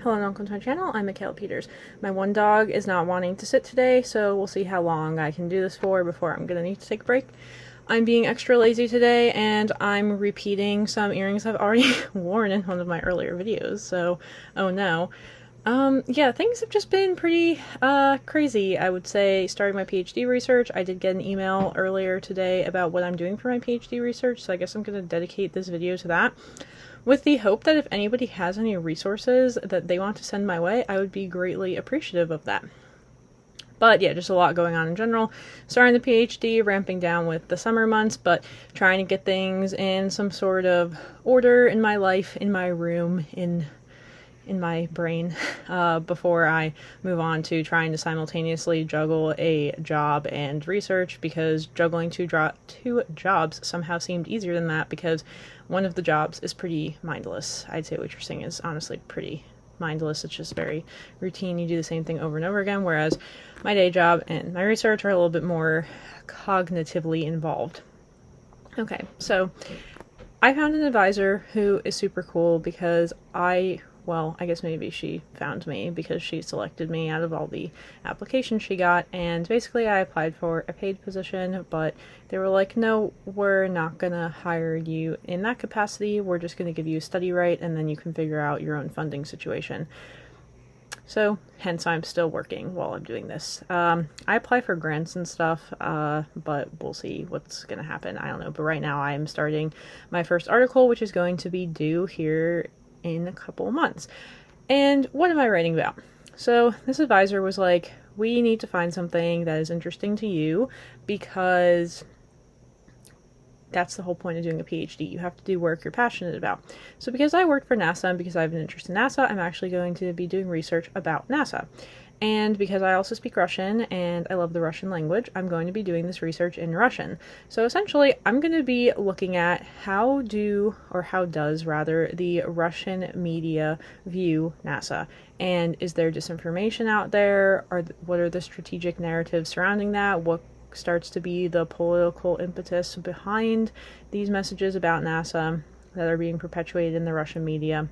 Hello and welcome to my channel. I'm Michaela Peters. My one dog is not wanting to sit today, so we'll see how long I can do this for before I'm gonna need to take a break. I'm being extra lazy today and I'm repeating some earrings I've already worn in one of my earlier videos, so oh no. Yeah, things have just been pretty crazy, I would say. Starting my PhD research, I did get an email earlier today about what I'm doing for my PhD research, so I guess I'm gonna dedicate this video to that, with the hope that if anybody has any resources that they want to send my way, I would be greatly appreciative of that. But yeah, just a lot going on in general. Starting the PhD, ramping down with the summer months, but trying to get things in some sort of order in my life, in my room, in my brain, before I move on to trying to simultaneously juggle a job and research, because juggling two jobs somehow seemed easier than that, because one of the jobs is pretty mindless. I'd say waitressing is honestly pretty mindless. It's just very routine. You do the same thing over and over again, whereas my day job and my research are a little bit more cognitively involved. Okay, so I found an advisor who is super cool because well, I guess maybe she found me because she selected me out of all the applications she got, and basically I applied for a paid position, but they were like, no, we're not gonna hire you in that capacity, we're just gonna give you a study right, and then you can figure out your own funding situation. So, hence I'm still working while I'm doing this. I apply for grants and stuff, but we'll see what's gonna happen. I don't know, but right now I'm starting my first article, which is going to be due here in a couple of months. And what am I writing about? So this advisor was like, we need to find something that is interesting to you, because that's the whole point of doing a PhD. You have to do work you're passionate about. So because I worked for NASA and because I have an interest in NASA, I'm actually going to be doing research about NASA. And because I also speak Russian and I love the Russian language, I'm going to be doing this research in Russian. So essentially, I'm going to be looking at how does the Russian media view NASA? And is there disinformation out there? What are the strategic narratives surrounding that? What starts to be the political impetus behind these messages about NASA that are being perpetuated in the Russian media?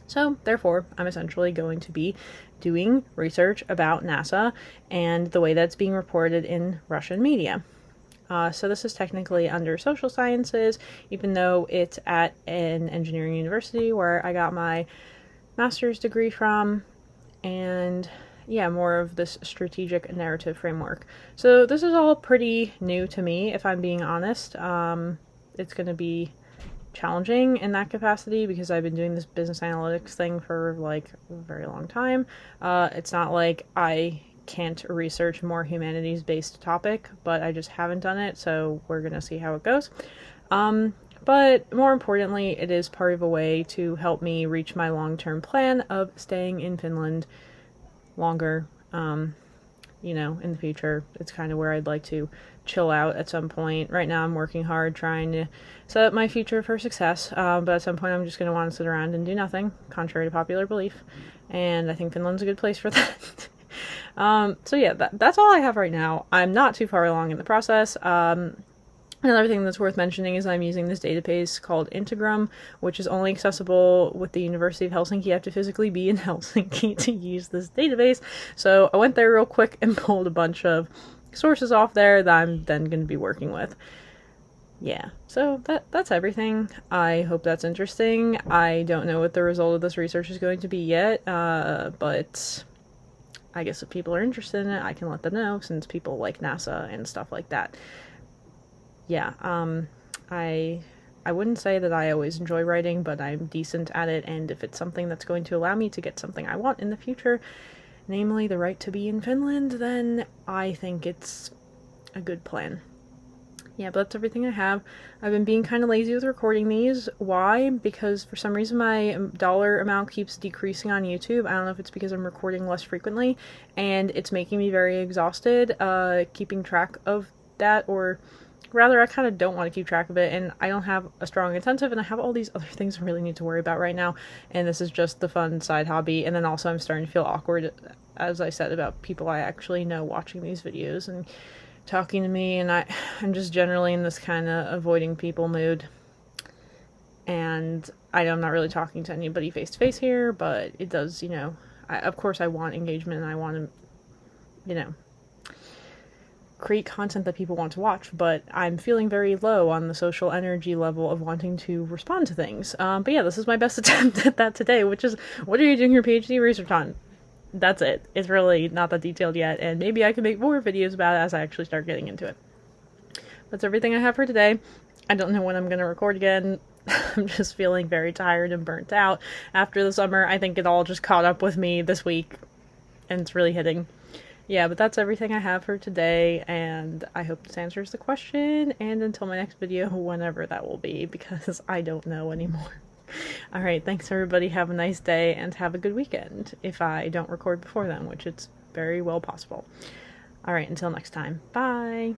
So, therefore, I'm essentially going to be doing research about NASA and the way that's being reported in Russian media. So this is technically under social sciences, even though it's at an engineering university where I got my master's degree from, and yeah, more of this strategic narrative framework. So this is all pretty new to me, if I'm being honest. It's going to be challenging in that capacity because I've been doing this business analytics thing for like a very long time. It's not like I can't research more humanities based topic, but I just haven't done it, so we're gonna see how it goes. But more importantly, it is part of a way to help me reach my long-term plan of staying in Finland longer. You know, in the future, it's kind of where I'd like to chill out at some point. Right now I'm working hard trying to set up my future for success, but at some point I'm just going to want to sit around and do nothing, contrary to popular belief, and I think Finland's a good place for that. So yeah, that's all I have right now. I'm not too far along in the process. Another thing that's worth mentioning is I'm using this database called Integrum, which is only accessible with the University of Helsinki. You have to physically be in Helsinki to use this database. So I went there real quick and pulled a bunch of sources off there that I'm then going to be working with. Yeah, so that's everything. I hope that's interesting. I don't know what the result of this research is going to be yet, but I guess if people are interested in it, I can let them know, since people like NASA and stuff like that. Yeah, I wouldn't say that I always enjoy writing, but I'm decent at it, and if it's something that's going to allow me to get something I want in the future, namely the right to be in Finland, then I think it's a good plan. Yeah, but that's everything I have. I've been being kind of lazy with recording these. Why? Because for some reason my dollar amount keeps decreasing on YouTube. I don't know if it's because I'm recording less frequently, and it's making me very exhausted keeping track of that, or rather, I kind of don't want to keep track of it, and I don't have a strong incentive, and I have all these other things I really need to worry about right now, and this is just the fun side hobby. And then also I'm starting to feel awkward, as I said, about people I actually know watching these videos and talking to me, and I'm just generally in this kind of avoiding people mood. and I know I'm not really talking to anybody face to face here, but it does, you know, of course I want engagement and I want to, you know, create content that people want to watch, but I'm feeling very low on the social energy level of wanting to respond to things. But yeah, this is my best attempt at that today, which is, what are you doing your PhD research on? That's it. It's really not that detailed yet, and maybe I can make more videos about it as I actually start getting into it. That's everything I have for today. I don't know when I'm going to record again. I'm just feeling very tired and burnt out after the summer. I think it all just caught up with me this week, and it's really hitting. Yeah, but that's everything I have for today, and I hope this answers the question, and until my next video, whenever that will be, because I don't know anymore. Alright, thanks everybody, have a nice day, and have a good weekend, if I don't record before then, which it's very well possible. Alright, until next time, bye!